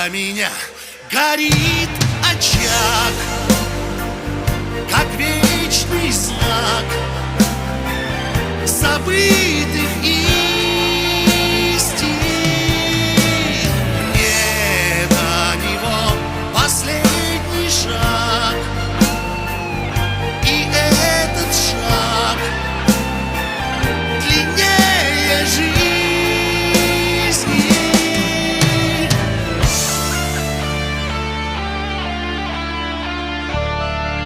Для меня горит очаг, как вечный знак. Забыть